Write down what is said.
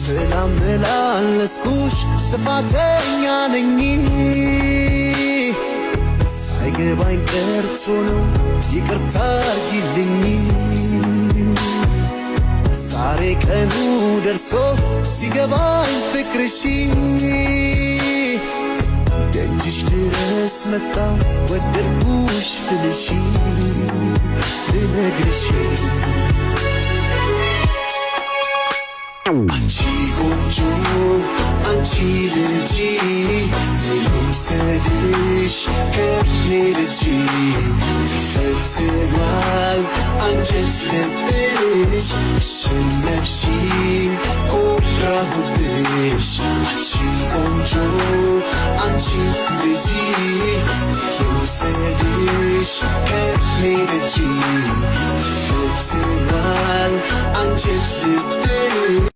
ስላመላለስኩሽ ጥፋተኛ ነኝ ሳይገባኝ ቀርቶ ነው ይቅርታ አርጊልኝ ዛሬ ቀኑ ደርሶ ሲገባኝ ፍቅርሽ ደጅሽ ድረስ መጣሁ ወደድኩሽ ብልሽ ልነግርሽ አንቺ ቆንጆ አንቺ ልጅ ልውሰድሽ ከኔ ልጅ ተፈትኗል አንጀት ልብሽ አሸነፍሽኝ ኮራሁብሽ አንቺ ቆንጆ አንቺ ልጅ ልውሰድሽ ከኔ ልጅ ተፈትኗል አንጀት ልብሽ